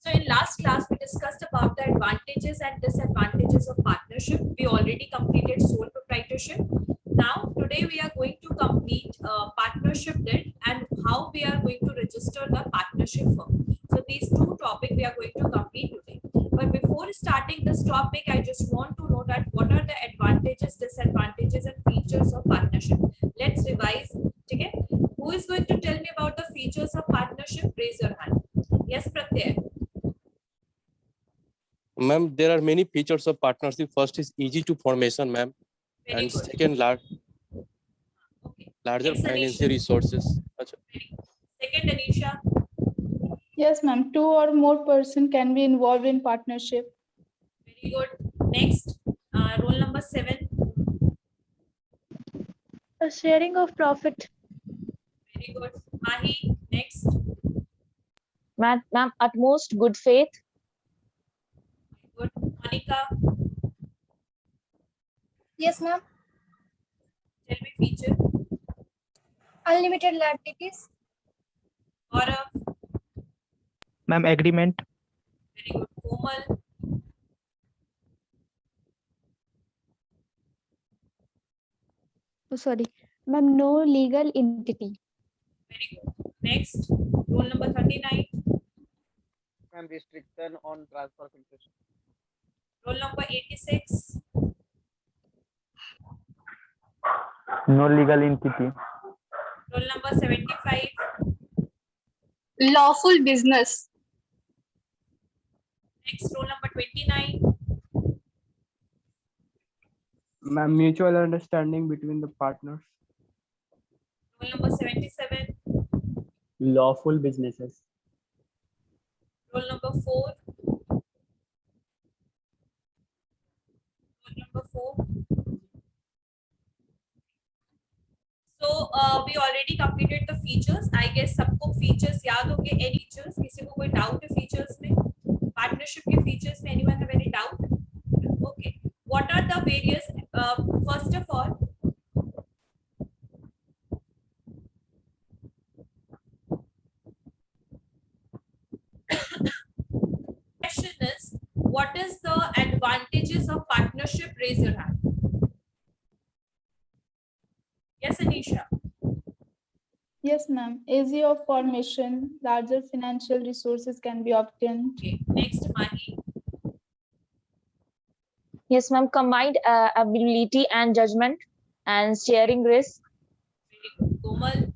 So in last class, we discussed about the advantages and disadvantages of partnership. We already completed sole proprietorship. Now, today we are going to complete partnership deed and how we are going to register the partnership firm. So these two topics we are going to complete today. But before starting this topic, I just want to know that what are the advantages, disadvantages and features of partnership. Let's revise. Okay? Who is going to tell me about the features of partnership? Raise your hand. Yes, Pratyay. Ma'am, there are many features of partnership. First is easy to formation, ma'am. Very And good. second, Okay. larger Next, financial Anisha. resources. Acha. Very good. Second, Anisha. Yes, ma'am. Two or more person can be involved in partnership. Very good. Next, roll number 7. A sharing of profit. Very good. Mahi. Next. Ma'am, utmost good faith. Good. Monica. Yes, ma'am. Tell me feature. Unlimited liabilities. Gaurav. Ma'am, agreement. Very good. Komal. Oh, sorry. Ma'am, no legal entity. Very good. Next, roll number 39. Ma'am, restriction on transfer of interest. Roll number 86. No legal entity. Roll number 75. Lawful business. Next, roll number 29. Ma'am, mutual understanding between the partners. Roll number 77. Lawful businesses. Roll number 4. Roll number 4. So we already completed the features. I guess सबको features याद होंगे. Any features? किसी को कोई doubt है features में? Partnership के features में anyone have any doubt? Okay. What are the various? First of all, question is, what is the advantages of partnership? Raise your hand. Yes, Anisha. Yes, ma'am. Easy of formation, larger financial resources can be obtained. Okay. Next, Mahi. Yes, ma'am. Combined ability and judgment and sharing risk. Very good. Komal.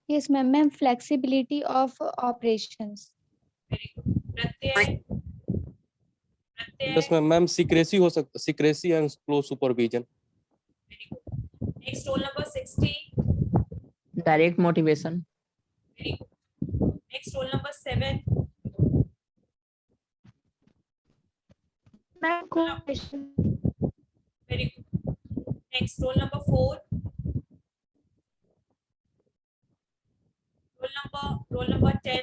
Yes, ma'am. Ma'am, flexibility of operations. Very good. Pratyay. Yes, ma'am. Secrecy हो सकता, secrecy and close supervision. Very good. Next, roll number 60. Direct motivation. Very good. Next, roll number 7. Ma'am, cooperation. Very good. Next, roll number 4. Roll number 10.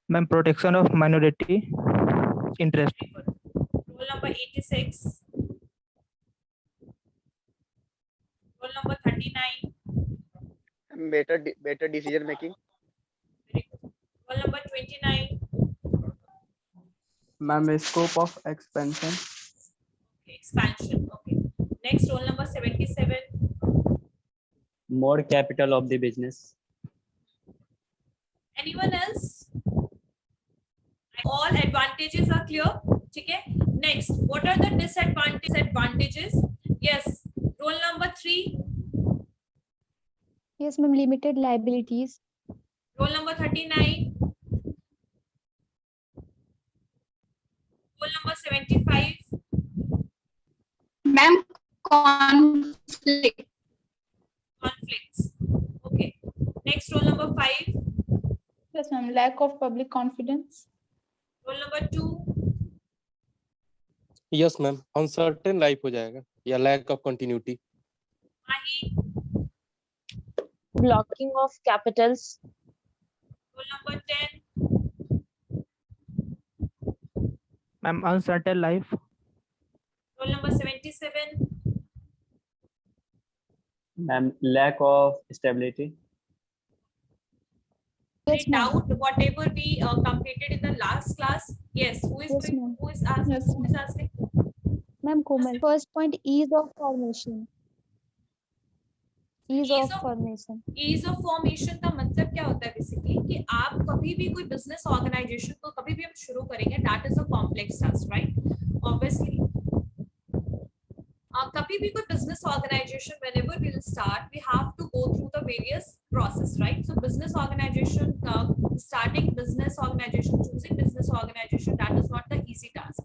Ma'am, protection of minority interest. Very good. Roll number 86. Roll number 39. Better decision making. Very good. Roll number 29. Ma'am, a scope of expansion. Okay, expansion. Okay. Next, roll number 77. More capital of the business. Anyone else? All advantages are clear. Okay. Next, what are the disadvantages? Yes. Roll number 3. Yes, ma'am. Limited liabilities. Roll number 39. Roll number 75. Ma'am, conflict. Conflicts. Okay. Next, roll number 5. Yes, ma'am. Lack of public confidence. Roll number 2. Yes, ma'am. Uncertain life हो जाएगा या lack of continuity. Mahi. Blocking of capitals. Roll number 10. Ma'am, uncertain life. Roll number 77. Ma'am, lack of stability. Yes, ma'am. doubt whatever we completed in the last class? Yes, who is Yes, ma'am. asking? Yes, Who is asking? Ma'am, Komal. First point, ease of formation. Ease Ease of of- formation. Ease of formation का मतलब क्या होता है basically कि आप कभी भी कोई बिजनेस ऑर्गेनाइजेशन को कभी भी हम शुरू करेंगे, that is a complex task, right? Obviously कभी भी कोई business organisation whenever we will start, we have to go through the various process, right? So business organization, starting business organization, choosing business organization, that is not the easy task.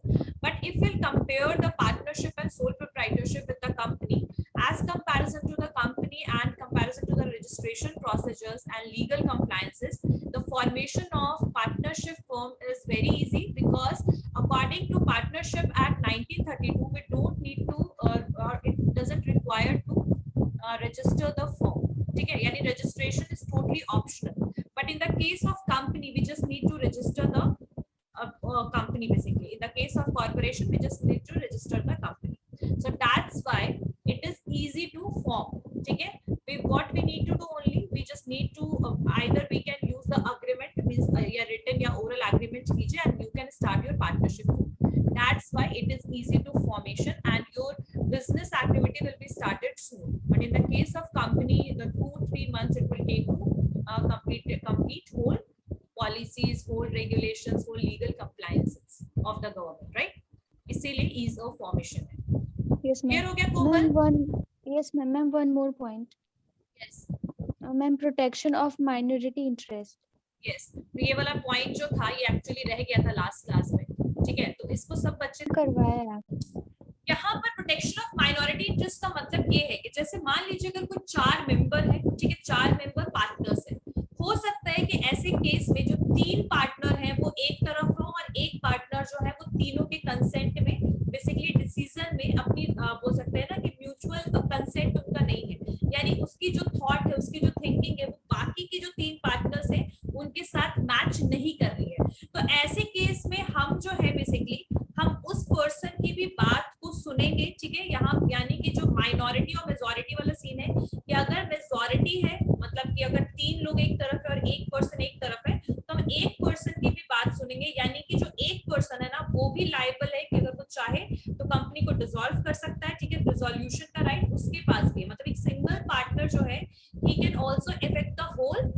But if we'll compare the partnership and sole proprietorship with the company, as comparison to the company and comparison to the registration procedures and legal compliances, the formation of partnership firm is very easy, because according to Partnership Act 1932, we don't need to or it doesn't require to register the firm. ठीक है, यानी registration is totally optional. But in the case of company, we just need to register the company basically. In the case of corporation, we just need to register the company. So that's why it is easy to form. ठीक है, what we need to do only, we just need to either we can use the agreement, means या written या oral agreement कीजिए, and you can start your partnership. That's why it is easy to formation, and your business activity will be started soon. But in the case of company, the 2-3 months it will take to complete whole policies, whole regulations, whole legal compliances of the government, right? इसीलिए ease of formation है. Yes, Clear ma'am. हो गया कोमल? Yes, ma'am. Ma'am, one more point. Yes. Ma'am, protection of minority interest. Yes. तो ये वाला point जो था ये एक्चुअली रह गया था लास्ट क्लास में, ठीक है? तो इसको सब बच्चे करवाया है आप। यहाँ पर प्रोटेक्शन ऑफ माइनॉरिटी इंटरेस्ट का मतलब ये है कि जैसे मान लीजिए अगर कोई 4 मेंबर है, ठीक है, 4 मेंबर पार्टनर्स है, हो सकता है कि ऐसे केस में जो 3 पार्टनर हैं वो एक तरफ हो और एक पार्टनर जो है वो तीनों के कंसेंट में बेसिकली डिसीजन में अपनी बोल सकते हैं ना कि म्यूचुअल कंसेंट उनका नहीं है, यानी उसकी जो थॉट है, उसकी जो थिंकिंग है वो बाकी की जो 3 पार्टनर्स हैं उनके साथ मैच नहीं कर रही है। तो ऐसे केस में हम जो है बेसिकली हम उस पर्सन की भी बात को सुनेंगे, ठीक है? यहाँ यानी कि जो माइनॉरिटी और मेजॉरिटी वाला सीन है कि अगर मेजॉरिटी है, मतलब कि अगर 3 लोग एक तरफ है और एक पर्सन एक तरफ है, तो हम एक पर्सन की भी बात सुनेंगे, यानी कि जो एक पर्सन है ना वो भी लायबल है कि अगर वो चाहे तो कंपनी को डिसॉल्व कर सकता है, ठीक है? डिसॉल्यूशन का राइट उसके पास भी है, मतलब एक सिंगल पार्टनर जो है he can also affect the whole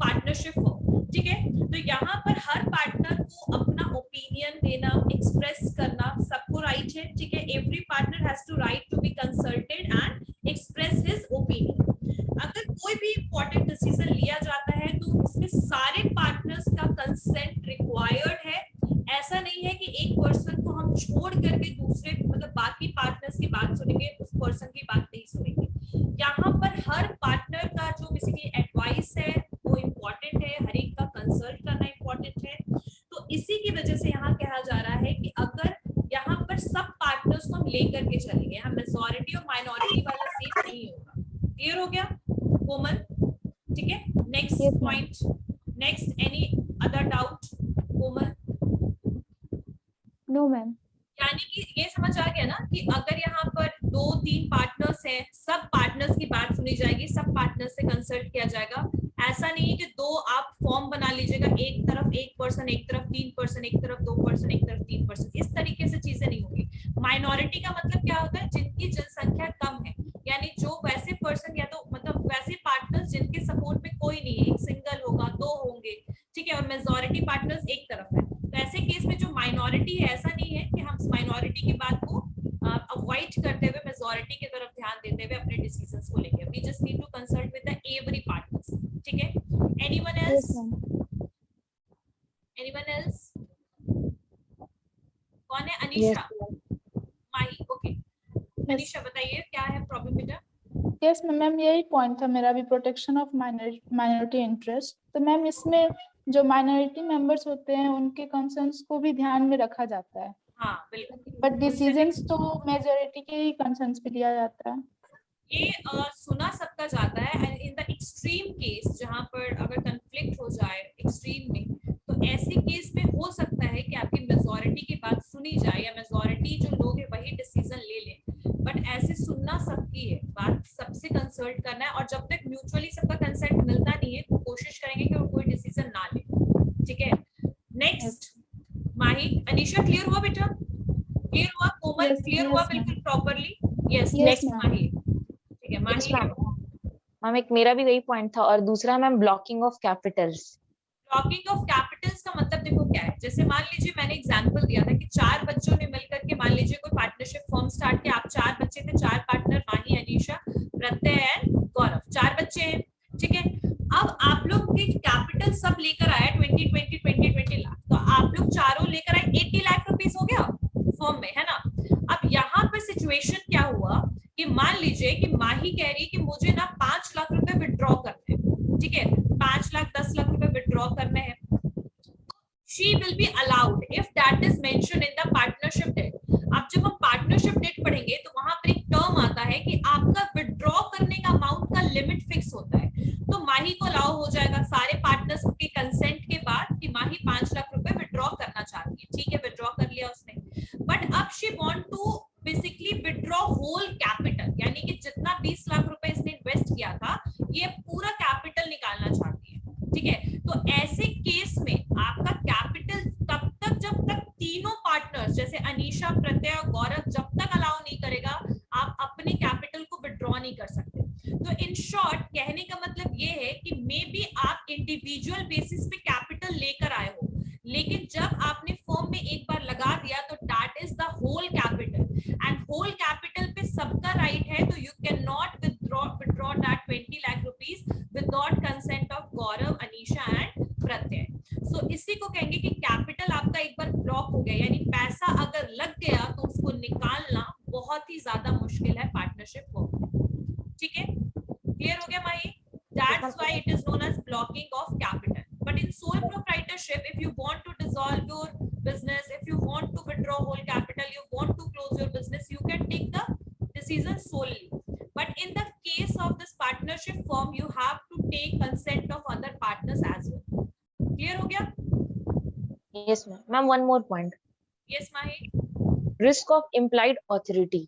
partnership form, ठीक है? तो यहाँ पर हर पार्टनर को अपना ओपिनियन देना, एक्सप्रेस करना सबको राइट है, ठीक है? Every partner has to right to be consulted and express his opinion. अगर कोई भी इंपॉर्टेंट डिसीजन लिया जाता है तो इसमें सारे पार्टनर्स का कंसेंट रिक्वायर्ड है। ऐसा नहीं है कि एक पर्सन को हम छोड़ करके दूसरे मतलब बाकी पार्टनर्स की बात सुनेंगे, उस पर्सन की बात नहीं सुनेंगे। यहाँ पर हर पार्टनर का जो बेसिकली एडवाइस है वो इम्पोर्टेंट है, हर एक का कंसल्ट करना इम्पोर्टेंट है। तो इसी की वजह से यहाँ कहा जा रहा है कि अगर यहाँ पर सब पार्टनर्स को हम लेकर के चलेंगे, यहाँ मेजॉरिटी और माइनॉरिटी वाला सीन नहीं होगा। क्लियर हो गया कोमल? ठीक है, next point, next any other doubt Komal? No ma'am. यानी कि ये समझ आ गया ना कि अगर यहाँ पर 2-3 पार्टनर्स हैं, सब पार्टनर्स की बात सुनी जाएगी, सब पार्टनर्स से कंसल्ट किया जाएगा। ऐसा नहीं है कि 2 आप फॉर्म बना लीजिएगा, एक तरफ एक पर्सन, एक तरफ 3 पर्सन, एक तरफ 2 पर्सन, एक तरफ 3 पर्सन, इस तरीके से चीजें नहीं होगी। माइनॉरिटी का मतलब क्या होता है? जिनकी जनसंख्या कम है, यानी जो वैसे पर्सन या तो मतलब वैसे पार्टनर्स जिनके सपोर्ट में कोई नहीं है, एक सिंगल होगा, 2 होंगे, ठीक है? और मेजॉरिटी पार्टनर्स एक तरफ है। तो ऐसे केस में जो माइनॉरिटी है, ऐसा नहीं है कि हम माइनॉरिटी की बात को अवॉइड करते हुए मेजॉरिटी की तरफ ध्यान देते हुए अपने डिसीजंस को लेंगे। We just need to consult with the every partners, ठीक है? Anyone else? Anyone else? कौन है? अनीशा? माही? ओके, अनीशा बताइए क्या है प्रॉब्लम बेटा? यस मैम, यही पॉइंट था मेरा भी, प्रोटेक्शन ऑफ माइनॉरिटी इंटरेस्ट। तो मैम इसमें जो माइनॉरिटी मेंबर्स होते हैं उनके कंसर्न्स को भी ध्यान में रखा जाता है। हाँ बिल्कुल, बट डिसीजंस तो मेजॉरिटी के ही कंसर्न्स पे लिया जाता है। ये सुना सबका जाता है। And in the extreme case जहां पर अगर कन्फ्लिक्ट हो जाए एक्सट्रीम में, तो ऐसे केस में हो सकता है कि आपकी मेजॉरिटी की बात सुनी जाए या मेजॉरिटी जो लोग है वही डिसीजन ले लें। बट ऐसे सुनना सबकी है, बात सबसे कंसल्ट करना है, और जब तक म्यूचुअली सबका कंसेंट मिलता नहीं है तो कोशिश करेंगे कि वो कोई डिसीजन ना नेक्स्ट माही, अनीशा क्लियर हुआ बेटा? क्लियर हुआ? कोमल Yes, क्लियर yes, हुआ ma'am. बिल्कुल properly? Yes, Yes, next ma'am. माही। ठीक है Yes, माही। ma'am. मैम एक मेरा भी वही पॉइंट था और दूसरा ma'am blocking of Capitals. Blocking of Capitals का मतलब देखो क्या है, जैसे मान लीजिए मैंने एग्जांपल दिया था कि 4 बच्चों ने मिलकर के, मान लीजिए कोई पार्टनरशिप फॉर्म स्टार्ट किया, आप 4 बच्चे थे, 4 partner, Mahi, Anisha, Pratyaya and गौरव, 4 बच्चे हैं, ठीक है। अब आप लोग के कैपिटल सब लेकर आया 20 लाख, तो आप लोग चारों लेकर आए 80 लाख रुपीस हो गया फॉर्म में, है ना। अब यहाँ पर सिचुएशन क्या हुआ कि मान लीजिए कि माही कह रही है कि मुझे ना 5 लाख रुपए विड्रॉ करने हैं, ठीक है, 5 लाख 10 लाख रुपए विड्रॉ करने हैं। She will be allowed if that is mentioned in the partnership deed. अब जब हम पार्टनरशिप डेट पढ़ेंगे तो वहां पर एक टर्म आता है कि आपका विड्रॉ करने का अमाउंट का लिमिट फिक्स होता है, तो माही को अलाउ हो जाएगा सारे पार्टनर्स के कंसेंट के बाद कि माही 5 लाख रुपए विड्रॉ करना चाहती है, ठीक है, विड्रॉ कर लिया उसने। बट अब she want to basically withdraw whole capital, यानी कि जितना 20 लाख रुपए इसने इन्वेस्ट किया था ये पूरा कैपिटल निकालना चाहती है, ठीक है। तो ऐसे केस में आपका कैपिटल तब तक जब तक तीनों पार्टनर्स जैसे अनीशा, प्रत्यय और गौरव जब तक अलाउ नहीं करेगा आप अपने कैपिटल को विड्रॉ नहीं कर सकते। तो इन शॉर्ट कहने का मतलब ये है कि मे बी आप इंडिविजुअल बेसिस पे कैपिटल लेकर आए हो, लेकिन जब आपने फॉर्म में एक बार लगा दिया तो that is the whole capital, and whole capital पे सबका राइट है, तो you can not withdraw that 20 lakh rupees without consent of Gaurav, Anisha and Pratyay. So इसी को कहेंगे कि कैपिटल आपका एक बार ब्लॉक हो गया, यानी पैसा अगर लग गया तो उसको निकालना बहुत ही ज्यादा मुश्किल है पार्टनरशिप फॉर्म में, ठीक है। क्लियर हो गया माही? That's why it is known as blocking of capital. But in sole proprietorship, if you want to dissolve your business, if you want to withdraw whole capital, you want to close your business, you can take the decision solely. But in the case of this partnership form, you have to take consent of other partners as well. Clear हो गया? Yes, ma'am. Ma'am, one more point. Yes, Mahi. Risk of implied authority.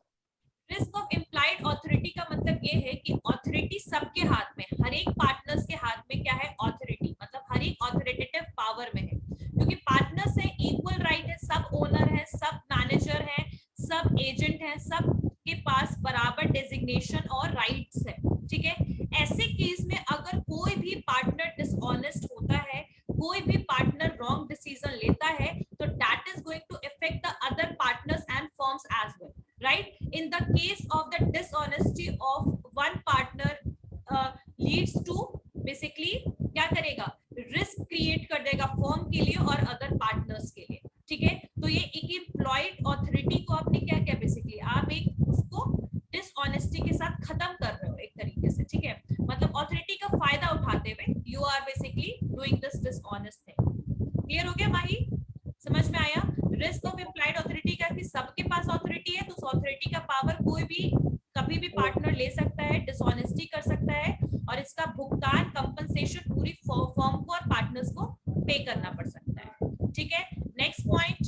Risk of implied authority का मतलब ये है कि authority सबके हाथ में, हर एक पार्टनर्स के हाथ में क्या है, ऑथोरिटी, मतलब हर एक ऑथोरिटेटिव पावर में है, क्योंकि पार्टनर्स है, इक्वल राइट है, सब ओनर है, सब मैनेजर है, सब एजेंट है, सब के पास बराबर डेजिग्नेशन और राइट्स है, ठीक है। ऐसे केस में अगर कोई भी पार्टनर डिसऑनेस्ट होता है, कोई भी पार्टनर रॉन्ग डिसीजन लेता है, तो that is going to affect the other partners and firms as well, right? In the case of the dishonesty of one partner leads to basically क्या करेगा, रिस्क क्रिएट कर देगा फर्म के लिए और अदर पार्टनर्स के लिए, ठीक है। तो ये एक एम्प्लॉयड ऑथोरिटी को आपने क्या किया, बेसिकली आप एक उसको डिसऑनेस्टी के साथ खत्म कर रहे हो एक तरीके से, ठीक है, मतलब ऑथोरिटी का फायदा उठाते हुए you are basically doing this dishonest thing. Clear हो गया माही? समझ में आया? रिस्क ऑफ इम्प्लाइड ऑथोरिटी का कि सबके पास ऑथोरिटी है, तो उस ऑथोरिटी का पावर कोई भी कभी भी पार्टनर ले सकता है, डिसऑनेस्टी कर सकता है, और इसका भुगतान कंपनसेशन पूरी फर्म को और पार्टनर्स को पे करना पड़ सकता है, ठीक है। नेक्स्ट पॉइंट,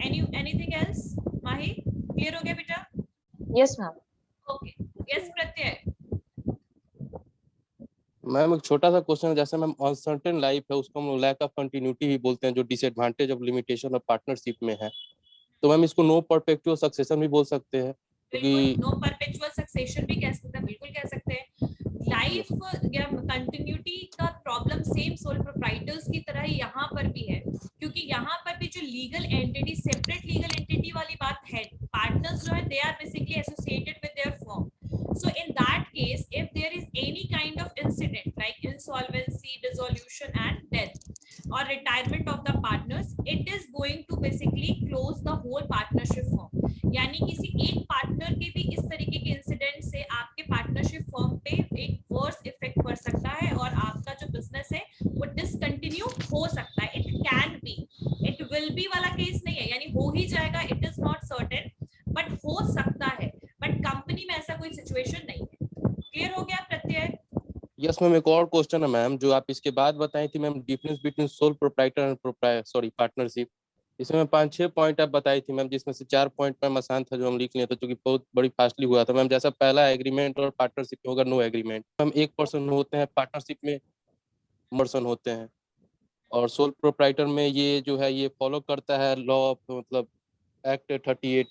एनीथिंग एल्स माही? क्लियर हो गया बेटा? Yes, ma'am. ओके, यस प्रत्यय। मैम एक छोटा सा क्वेश्चन है, जैसे मैम अनसर्टेन लाइफ है उसको हम लैक ऑफ कंटिन्यूटी ही बोलते हैं, जो disadvantage of limitation of partnership में है, तो मैम इसको नो परपेचुअल सक्सेशन भी बोल सकते हैं, बिल्कुल, क्योंकि नो परपेचुअल सक्सेशन भी कह सकते हैं, बिल्कुल कह सकते हैं। लाइफ या कंटिन्यूटी का प्रॉब्लम सेम सोल प्रोप्राइटर्स की तरह ही यहाँ पर भी है, क्योंकि यहाँ पर भी जो legal entity, separate legal entity वाली बात है, पार्टनर्स जो है they are basically associated with their firm. So in that case, if there is any kind of incident like insolvency, dissolution and death or retirement of the partners, it is going to basically close the whole partnership firm. यानी किसी एक partner के भी इस तरीके के incident से आपके पार्टनरशिप फर्म पे एक वर्स इफेक्ट पड़ सकता है और आपका जो बिजनेस है वो डिसकंटिन्यू हो सकता है। It can be, it will be वाला केस नहीं है, यानी हो ही जाएगा, it is not certain, but हो सकता है, बट कंपनी में ऐसा कोई सिचुएशन नहीं है। क्लियर हो गया प्रत्यय? यस मैम, एक और क्वेश्चन है मैम, जो आप इसके बाद बताई थी ma'am, difference between sole proprietor and partnership, इसमें 5-6 पॉइंट आप बताई थी मैम, जिसमें से 4 पॉइंट मैम आसान था जो हम लिख लिए थे, क्योंकि बहुत बड़ी फास्टली हुआ था मैम। जैसा पहला एग्रीमेंट और पार्टनरशिप में होगा नो एग्रीमेंट, हम एक पर्सन होते हैं पार्टनरशिप में, पर्सन होते हैं, और सोल प्रोप्राइटर में ये जो है ये फॉलो करता है लॉ ऑफ मतलब एक्ट 38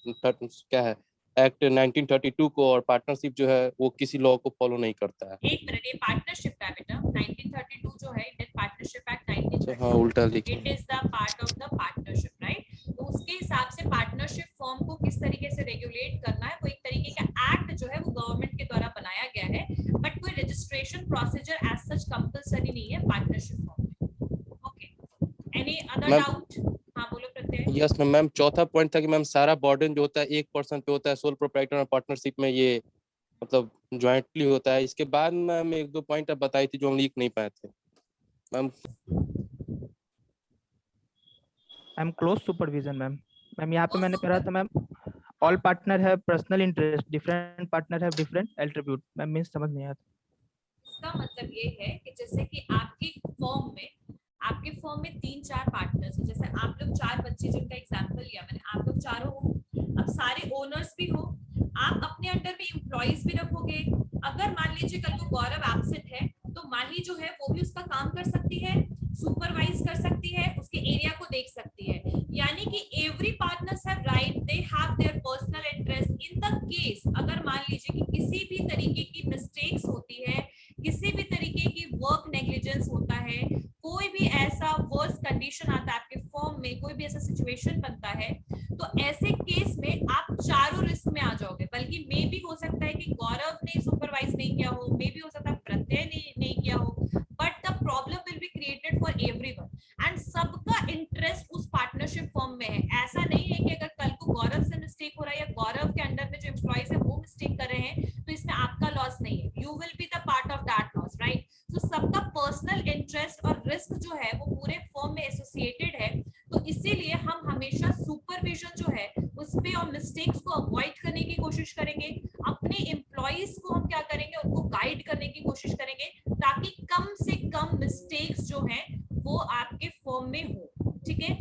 क्या है एक्ट 1932 को, और पार्टनरशिप जो है वो किसी लॉ को फॉलो नहीं करता है। एक मिनट, ये पार्टनरशिप है बेटा, 1932 जो है इंडियन पार्टनरशिप एक्ट अच्छा हाँ, उल्टा लिखे it is the part of the partnership, right. तो उसके हिसाब से पार्टनरशिप फॉर्म को किस तरीके से रेगुलेट करना है, वो एक तरीके का एक्ट जो है वो गवर्नमेंट के द्वारा बनाया गया है, बट कोई registration procedure as such compulsory नहीं है पार्टनरशिप फॉर्म में। Okay, any other doubt? हाँ बोलो प्रत्यय। यस मैम, चौथा पॉइंट था कि मैम सारा बर्डन जो होता है 1% पे होता है सोल प्रोप्राइटर और पार्टनरशिप में, ये मतलब ज्वाइंटली होता है। इसके बाद मैम एक दो पॉइंट आप बताई थी जो हम लिख नहीं पाए थे ma'am. Ma'am close supervision ma'am. Ma'am यहाँ पे मैंने पढ़ा था ma'am, all partner have personal interest, different partner have different attribute. Ma'am means समझ नहीं आता। इसका मतलब ये है कि जैसे कि आपके फॉर्म में 3-4 पार्टनर्स हैं, जैसे आप लोग 4 बच्चे जिनका एग्जांपल लिया मैंने, आप लोग चारों हो, अब सारे ओनर्स भी हो, आप अपने अंडर में एम्प्लॉइज भी रखोगे। अगर मान लीजिए कल को गौरव एब्सेंट है तो माही जो है वो भी उसका काम कर सकती है, सुपरवाइज कर सकती है, उसके एरिया को देख सकती है। यानी कि every partners have right, they have their personal interest in the case अगर मान लीजिए कि किसी भी तरीके की मिस्टेक्स होती है, किसी भी तरीके की वर्क नेग्लिजेंस होता है, कोई भी ऐसा वर्स कंडीशन आता है आपके फॉर्म में, कोई भी ऐसा सिचुएशन बनता है, तो ऐसे केस में आप चारों रिस्क में आ जाओगे। बल्कि मे भी हो सकता है कि गौरव ने सुपरवाइज नहीं किया हो, मे भी हो सकता है प्रत्यय ने नहीं किया हो, but the problem will be created for everyone and सबका इंटरेस्ट उस पार्टनरशिप फॉर्म में है। ऐसा नहीं है कि अगर कल को गौरव से मिस्टेक हो रहा है या गौरव के अंडर में जो एम्प्लॉइज है वो मिस्टेक कर रहे हैं तो इसमें आपका लॉस नहीं है, you will be the part of that loss, right. तो सबका पर्सनल इंटरेस्ट और रिस्क जो है वो पूरे फॉर्म में एसोसिएटेड है। तो इसीलिए हम हमेशा सुपरविजन जो है उस पे और मिस्टेक्स को अवॉइड करने की कोशिश करेंगे। अपने एम्प्लॉइज को हम क्या करेंगे, उनको गाइड करने की कोशिश करेंगे ताकि कम से कम मिस्टेक्स जो हैं वो आपके फॉर्म में हो, ठीक है।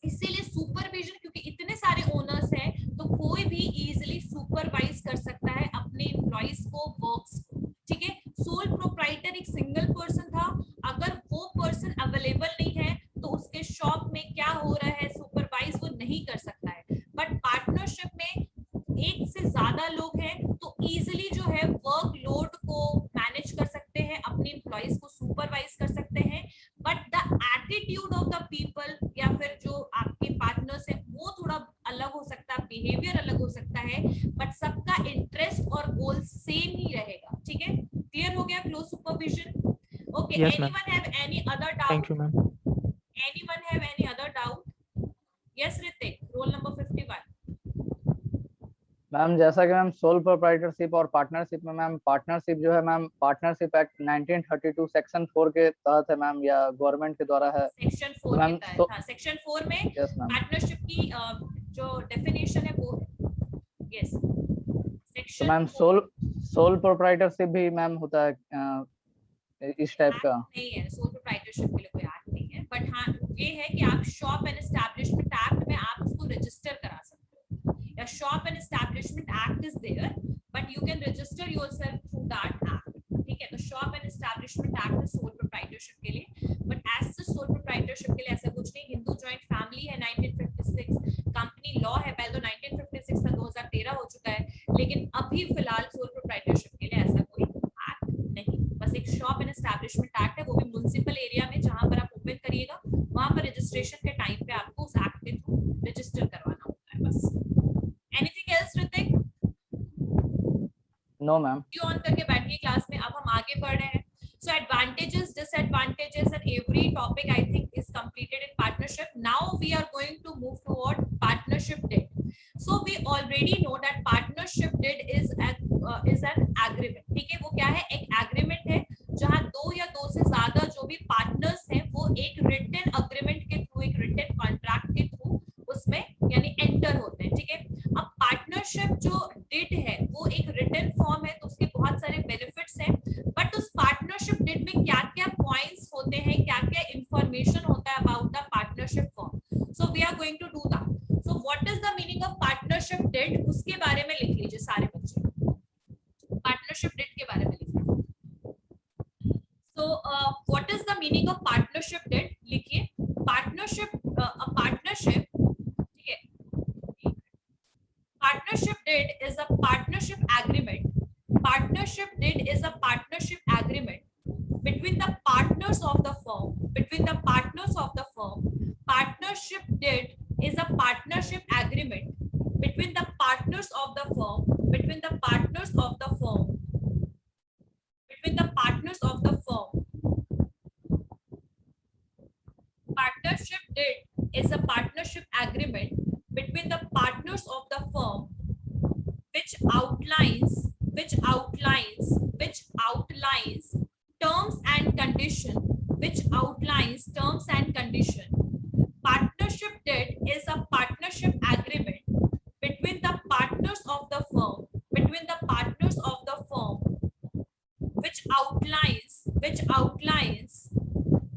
इसीलिए सुपरविजन, क्योंकि इतने सारे ओनर्स हैं तो कोई भी इजीली सुपरवाइज कर सकता है अपने एम्प्लॉइज को, वर्क्स को, ठीक है। सोल प्रोप्राइटर एक सिंगल पर्सन था, अगर वो पर्सन अवेलेबल नहीं है तो उसके शॉप में क्या हो रहा है सुपरवाइज वो नहीं कर सकता है। बट पार्टनरशिप में एक से ज्यादा लोग हैं तो इजीली जो है वर्क लोड को मैनेज कर सकते हैं, अपने एम्प्लॉइज को सुपरवाइज कर सकते हैं। But the attitude of the people या फिर जो आपके पार्टनर्स हैं वो थोड़ा अलग हो सकता है, बिहेवियर अलग हो सकता है, बट सबका इंटरेस्ट और गोल सेम ही रहेगा, ठीक है। क्लियर हो गया close supervision? Okay, anyone have any other doubt? Thank you ma'am. Anyone have any other doubt? Yes, Ritik, roll number 51. Ma'am जैसा कि मैम सोल प्रोप्राइटरशिप और पार्टनरशिप में मैम पार्टनरशिप जो है मैम पार्टनरशिप एक्ट 1932 सेक्शन 4 के तहत है ma'am, या गवर्नमेंट के द्वारा है सेक्शन 4 मैम। के तहत, हाँ, सेक्शन 4 में यस मैम, पार्टनरशिप की जो डेफिनेशन है वो यस तो सेक्शन मैम सोल प्रोप्राइटरशिप भी मैम होता है इस टाइप का? नहीं है, सोल प्रोप्राइटरशिप के लिए कोई एक्ट नहीं है, बट हाँ ये है कि आप शॉप एंड एस्टैब्लिशमेंट एक्ट में आप उसको रजिस्टर करा सकते हो, या shop and establishment act is there but you can register yourself through that act, ठीक है। तो shop and establishment act is sole proprietorship के लिए, but as such sole proprietorship के लिए ऐसा कुछ नहीं। हिंदू जॉइंट फैमिली है 1956, कंपनी लॉ है, पहले तो 1956 था, 2013 हो चुका है, लेकिन अभी फिलहाल सोल प्रोप्राइटरशिप के लिए ऐसा कोई एक्ट नहीं, बस एक शॉप एंड एस्टैब्लिशमेंट एक्ट है, वो भी म्युनिसिपल एरिया में जहां पर आप ओपन करिएगा वहां पर रजिस्ट्रेशन के टाइम पे आपको उस एक्ट के थ्रू रजिस्टर करवाना होता है बस। Anything else Hrithik? No ma'am. क्यों ऑन करके बैठिए क्लास में, अब हम आगे बढ़ रहे हैं। So advantages, disadvantages and every topic I think is completed in partnership. Now we are going to move toward partnership deed. So we already know that partnership deed is an agreement, ठीक है। वो क्या है, एक agreement है जहां दो या दो से ज्यादा जो भी पार्टनर्स हैं वो एक written agreement के थ्रू, एक written contract के थ्रू उसमें यानी एंटर होते हैं, ठीक है। अब पार्टनरशिप जो डिड है वो एक रिटन फॉर्म है तो उसके बहुत सारे बेनिफिट्स हैं, बट उस पार्टनरशिप डिड में क्या क्या पॉइंट्स होते हैं, क्या क्या इंफॉर्मेशन होता है about the partnership firm. So we are going to do that. So what is the meaning of partnership deed, उसके बारे में लिख लीजिए सारे बच्चे, पार्टनरशिप डिड के बारे में लिखिए। सो what is the meaning of partnership did लिखिए। a partnership, ठीक है, partnership deed is a partnership agreement. Partnership deed is a partnership agreement between the partners of the firm. Between the partners of the firm, partnership deed is a partnership agreement between the partners of the firm. Between the partners of the firm. Between the partners of the firm. Partnership deed is a partnership agreement between the partners of the firm, which outlines terms and condition. Which outlines terms and condition. Partnership deed is a partnership agreement between the partners of the firm. Between the partners of the firm, which outlines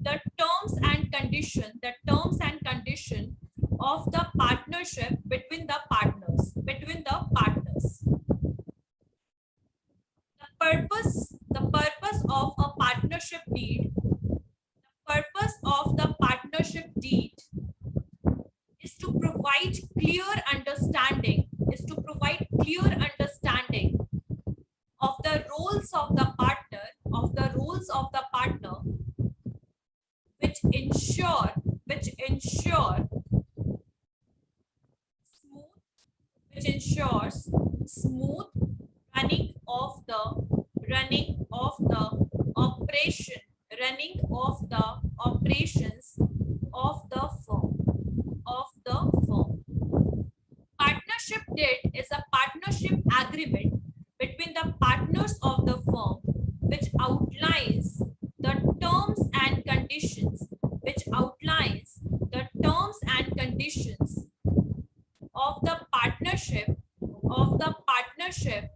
the terms and condition. The terms and condition of the partnership between the partners. Between the partners. The purpose of a partnership deed. The purpose of the partnership deed is to provide clear understanding. Is to provide clear understanding of the roles of the partner. Of the roles of the partner, which ensure smooth running of the operations of the firm. Partnership deed is a partnership agreement between the partners of the firm, which outlines the terms and conditions. Which outlines the terms and conditions of the partnership. Of the partnership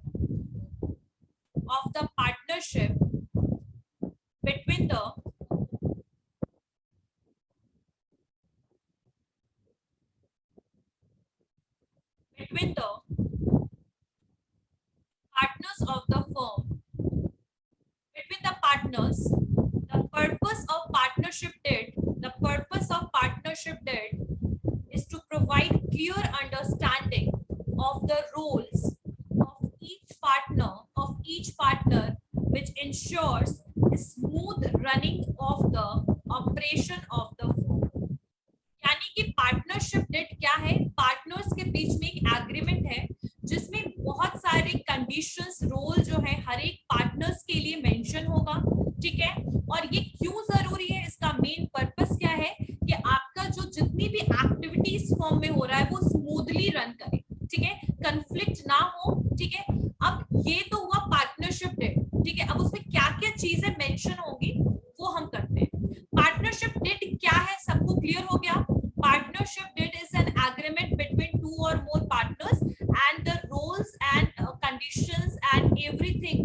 between the partners of the firm. Between the partners. The purpose of partnership deed. The purpose of partnership deed is to provide clear understanding of the roles of each partner, which ensures smooth running of the operation of the firm. यानी कि partnership date क्या है? Partners के बीच में एक agreement है जिसमें बहुत सारे कंडीशंस, रोल जो है हर एक पार्टनर्स के लिए मेंशन होगा, ठीक है। और ये क्यों जरूरी है? इसका मेन पर्पस क्या है कि आपका जो जितनी भी एक्टिविटीज फॉर्म में हो रहा है वो स्मूथली रन करे, ठीक है, कंफ्लिक्ट ना हो, ठीक है। अब ये तो हुआ पार्टनरशिप डेट, ठीक है। अब उसमें क्या क्या चीजें मेंशन होंगी वो हम करते हैं। पार्टनरशिप डेट क्या है सबको क्लियर हो गया? Partnership deed is an agreement between two or more partners, and the roles and conditions and everything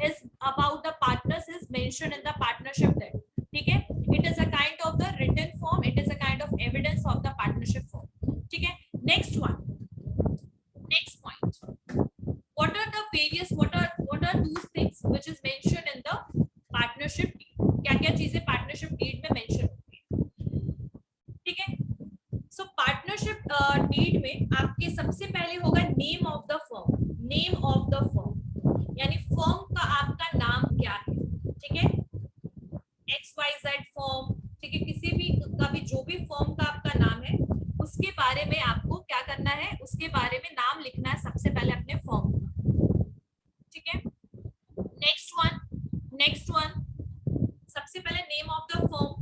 is about the partners is mentioned in the partnership deed, ठीक है। It is a kind of the written form, it is a kind of evidence of the partnership form, ठीक है। Next point, what are the various what are those things which is mentioned in the partnership deed? क्या क्या चीजें partnership deed में mention होती है, ठीक है। So partnership deed में आपके सबसे पहले होगा name of the firm. Name of the firm यानी फर्म का आपका नाम क्या है, ठीक है। XYZ फर्म, ठीक है। किसी भी का भी जो भी फर्म का आपका नाम है उसके बारे में आपको क्या करना है? उसके बारे में नाम लिखना है सबसे पहले अपने फर्म का, ठीक है। नेक्स्ट वन सबसे पहले name of the firm.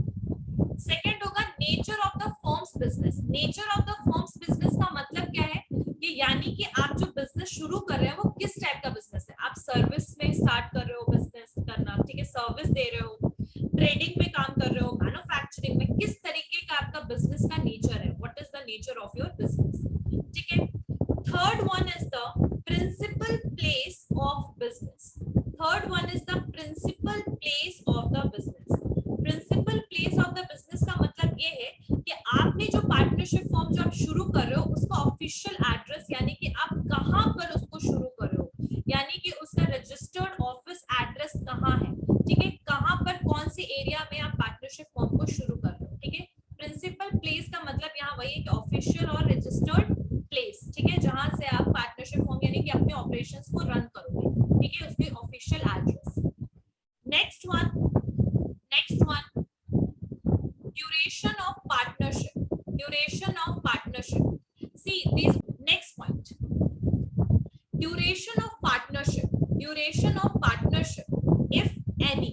Second होगा nature of the firm's business. Nature of the firm's business का मतलब क्या है कि यानी कि आप जो बिजनेस शुरू कर रहे हैं वो किस टाइप का बिजनेस है। आप सर्विस में स्टार्ट कर रहे हो बिजनेस करना, ठीक है, सर्विस दे रहे हो, ट्रेडिंग में काम कर रहे हो, मैन्युफैक्चरिंग में, किस तरीके का आपका बिजनेस का नेचर है, what is the nature of your business, ठीक है। Third one is the principal place of business. Third one is the principal place of the business. Principal place of the business का मतलब ये है कि आपने जो पार्टनरशिप फॉर्म जो आप शुरू कर रहे हो उसका ऑफिशियल एड्रेस यानी कि आप कहां पर उसको शुरू कर रहे हो, यानी कि उसका रजिस्टर्ड ऑफिस एड्रेस कहां है, ठीक है, कहां पर कौन से एरिया में आप पार्टनरशिप फॉर्म को शुरू कर रहे हो, ठीक है। प्रिंसिपल प्लेस का मतलब वही एक ऑफिशियल और रजिस्टर्ड प्लेस, ठीक है, जहां से आप पार्टनरशिप फॉर्म यानी कि अपने ऑपरेशंस को रन करोगे, ठीक है, उसकी official address. Next one duration of partnership, duration of partnership. See this next point, duration of partnership, duration of partnership if any,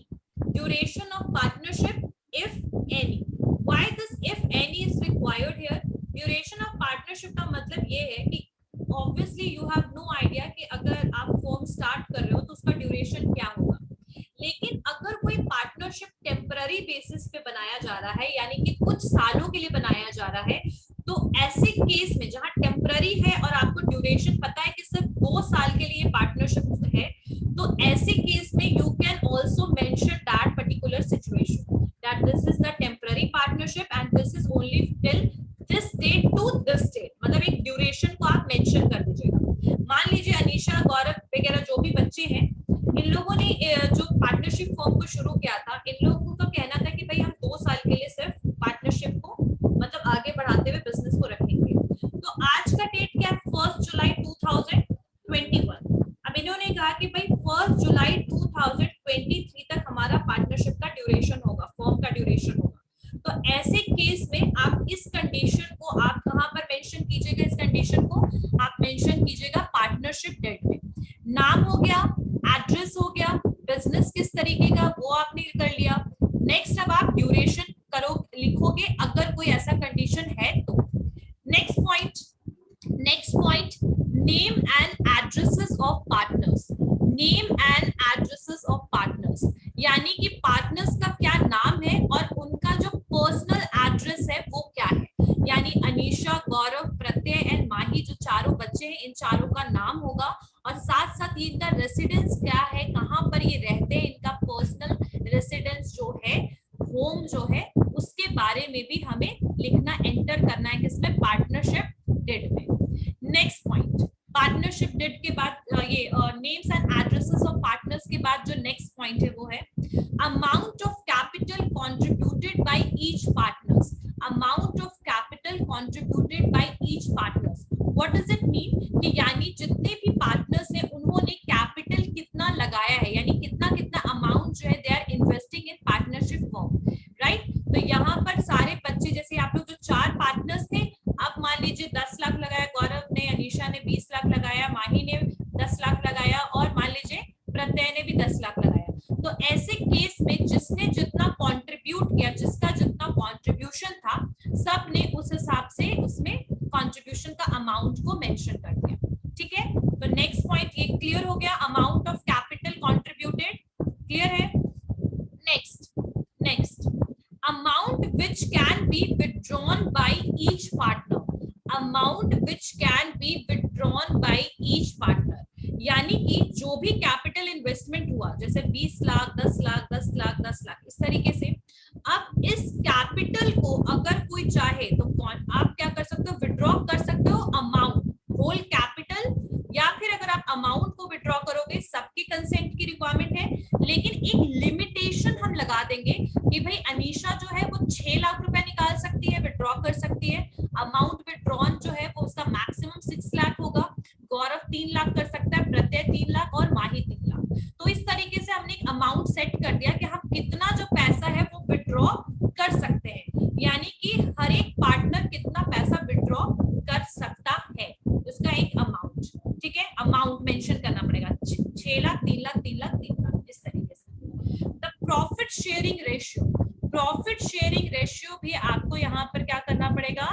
duration of partnership if any. Why this if any is required here? Duration of partnership का मतलब ये है कि obviously you have no idea कि अगर आप form start कर रहे हो तो उसका ड्यूरेशन क्या होगा, लेकिन अगर कोई पार्टनरशिप टेम्पररी बेसिस पे बनाया जा रहा है यानी कि कुछ सालों के लिए बनाया जा रहा है, तो ऐसे केस में जहां टेम्पररी है और आपको ड्यूरेशन पता है कि सिर्फ 2 साल के लिए पार्टनरशिप है, तो ऐसे केस में you can also mention that particular situation that this is the temporary partnership and this is only till this date to this date, मतलब एक ड्यूरेशन को आप मेंशन कर दीजिएगा। मान लीजिए अनीशा, गौरव वगैरह जो भी बच्चे हैं, इन लोगों ने जो पार्टनरशिप फॉर्म को शुरू किया था, इन लोगों का कहना था कि भाई हम 2 साल के लिए सिर्फ पार्टनरशिप को मतलब आगे बढ़ाते हुए बिजनेस को रखेंगे। तो आज का डेट क्या है? 1 जुलाई 2021। अब इन्होंने कहा कि भाई 1 जुलाई 2023 तक हमारा पार्टनरशिप का ड्यूरेशन होगा, फॉर्म का ड्यूरेशन होगा। तो ऐसे केस में आप इस कंडीशन को आप कहां पर मेंशन कीजिएगा? इस कंडीशन को आप मेंशन कीजिएगा पार्टनरशिप डेट में। नाम हो गया, एड्रेस हो गया, बिजनेस किस तरीके का वो आपने कर लिया। नेक्स्ट अब आप ड्यूरेशन करो लिखोगे अगर कोई ऐसा कंडीशन है तो। Next point name and addresses of partners, name and addresses of partners, यानी कि पार्टनर्स का क्या नाम है और उनका जो पर्सनल एड्रेस है वो क्या है, यानी अनीशा, गौरव, प्रत्यय एंड माही जो चारों बच्चे हैं, इन चारों का नाम होगा और साथ साथ इनका रेसिडेंस क्या है, कहां पर ये रहते हैं, इनका पर्सनल रेसिडेंस जो है, होम जो है, उसके बारे में भी हमें लिखना, एंटर करना है किसमें? पार्टनरशिप डेट में। नेक्स्ट पॉइंट, पार्टनरशिप डेट के बाद ये names and addresses of partners के बाद जो नेक्स्ट पॉइंट है वो है amount of capital contributed by each partners, amount of capital contributed by each partners. What does it mean? कि यानी जितने भी पार्टनर्स हैं उन्होंने कैपिटल कितना लगाया है, यानी कितना अमाउंट जो है they are investing in partnership firm, right. तो यहाँ पर सारे बच्चे, जैसे आप लोग जो 4 पार्टनर्स थे, अब मान लीजिए 10 लाख लगाया गौरव ने, अनीशा ने 20 लाख लगाया, माही ने 10 लाख लगाया और मान लीजिए प्रत्यय ने भी 10 लाख लगाया। तो ऐसे केस में जिसने जितना कंट्रीब्यूट किया, जिसका जितना कंट्रीब्यूशन था, सब ने उस हिसाब से उसमें कंट्रीब्यूशन का अमाउंट को मेंशन कर दिया, ठीक है। तो नेक्स्ट पॉइंट ये क्लियर हो गया, amount of capital contributed, clear है। Next amount which can be withdrawn by each partner, amount which can be withdrawn by each partner, यानी कि जो भी कैपिटल इन्वेस्टमेंट हुआ, जैसे 20 लाख, 10 लाख, 10 लाख, 10 लाख, इस तरीके से, अब इस कैपिटल को अगर कोई चाहे तो कौन आप क्या कर सकते हो? विड्रॉ कर सकते हो अमाउंट, होल कैपिटल, या फिर अगर आप अमाउंट को विड्रॉ करोगे, सबकी कंसेंट की रिक्वायरमेंट है, लेकिन एक लिमिटेशन हम लगा देंगे कि भाई अनीशा जो है वो 6 लाख रुपए निकाल सकती है, विड्रॉ कर सकती है, अमाउंट विड्रॉन जो है वो उसका मैक्सिमम 6 लाख होगा, गौरव 3 लाख कर सकता है, प्रत्यय 3 लाख और माही 3 लाख। तो इस तरीके से हमने एक अमाउंट सेट कर दिया कि हम कितना जो पैसा है वो विड्रॉ कर सकते हैं, यानी कि हर एक पार्टनर कितना पैसा विड्रॉ कर सकता है, उसका एक अमाउंट, ठीक है, अमाउंट मेंशन करना पड़ेगा, 6 लाख, 3 लाख, 3 लाख, 3 लाख, इस तरीके से। The profit sharing ratio, profit sharing ratio भी आपको यहाँ पर क्या करना पड़ेगा?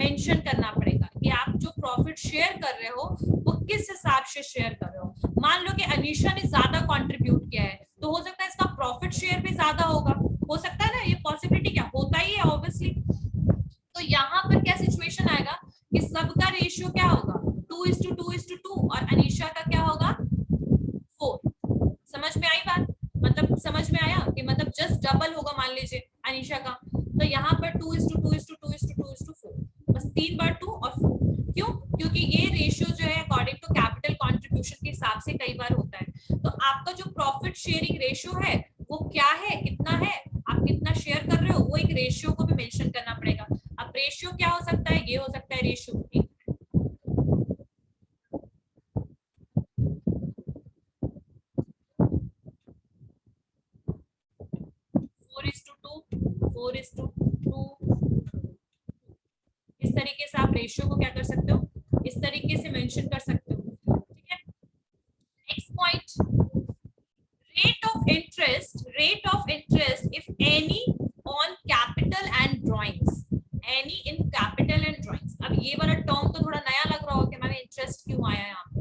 मेंशन करना पड़ेगा कि आप जो प्रॉफिट शेयर कर रहे हो वो किस हिसाब से शेयर कर रहे हो। मान लो कि अनीशा ने ज्यादा कंट्रीब्यूट किया है, तो हो सकता है इसका प्रॉफिट शेयर भी ज्यादा होगा, हो सकता है ना, ये पॉसिबिलिटी क्या होता ही है ऑब्वियसली। तो यहाँ पर क्या सिचुएशन आएगा कि सबका रेशियो क्या होगा? 2:2:2 और अनीशा का क्या होगा? 4। समझ में आई बात? मतलब समझ में आया कि मतलब जस्ट डबल होगा मान लीजिए अनीशा का, तो यहाँ पर 2:2:2:4, बस 3 बार 2 और 4। क्यों? क्योंकि ये रेशियो जो है अकॉर्डिंग टू कैपिटल कंट्रीब्यूशन के हिसाब से कई बार होता है। तो आपका जो प्रॉफिट शेयरिंग रेशियो है वो क्या है, कितना है, आप कितना शेयर कर रहे हो, वो एक रेशियो को भी मेंशन करना पड़ेगा। अब रेशियो क्या हो सकता सकता है, ये हो सकता है रेशियो। इस तरीके से आप रेशियो को क्या कर सकते हो, इस तरीके से मेंशन कर सकते हो, ठीक है। Next point, rate of interest if any on capital and drawings, any in capital and drawings। अब ये वाला टर्म तो थोड़ा नया लग रहा होगा कि मैंने इंटरेस्ट क्यों आया यहाँ पे।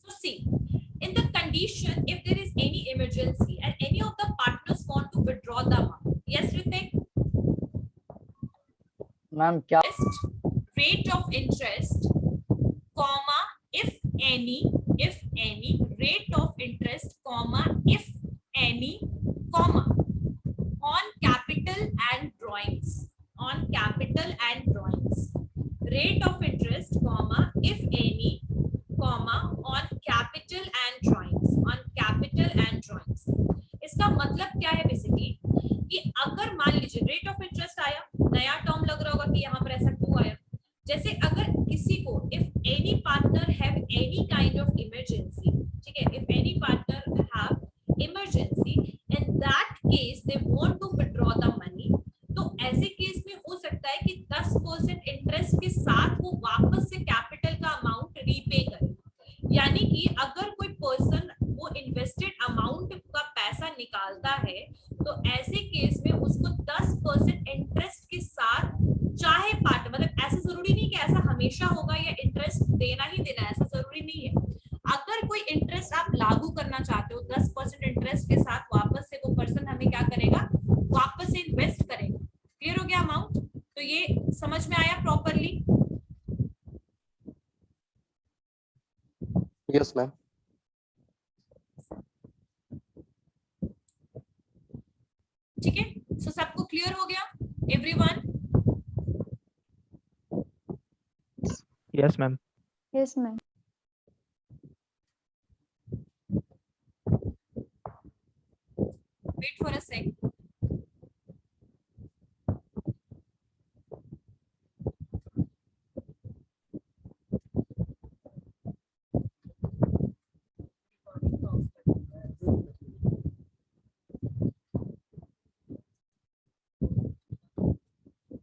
So see, in the condition if there is any emergency and any of the partners want to withdraw the amount, yes Ritik? Ma'am क्या rate of interest, comma if any rate of interest, comma if any, comma on capital and drawings, on capital and drawings, rate of interest, comma if any, comma on capital and drawings, on capital and drawings। इसका मतलब क्या है basically कि अगर मान लीजिए rate of interest आया, नया टर्म लग रहा होगा कि यहाँ पर ऐसा टू आया, जैसे अगर किसी को if any partner have any kind of emergency, ठीक है, if any partner have emergency in that case they want to withdraw the money, तो ऐसे केस में हो सकता है कि 10% इंटरेस्ट के साथ वो वापस से कैपिटल का अमाउंट रीपे करे। यानी कि अगर कोई पर्सन वो इन्वेस्टेड अमाउंट का पैसा निकालता है तो ऐसे केस में उसको 10% इंटरेस्ट के साथ, चाहे पार्टनर, मतलब ऐसा जरूरी नहीं कि ऐसा हमेशा होगा या इंटरेस्ट देना ही देना, ऐसा जरूरी नहीं है। अगर कोई इंटरेस्ट आप लागू करना चाहते हो 10% इंटरेस्ट के साथ, वापस से वो पर्सन हमें क्या करेगा, वापस से इन्वेस्ट करेगा। क्लियर हो गया अमाउंट? तो ये समझ में आया प्रॉपरली? Yes ma'am. ठीक है, सो सबको क्लियर हो गया everyone? Yes ma'am. Yes, ma'am. Wait for a sec.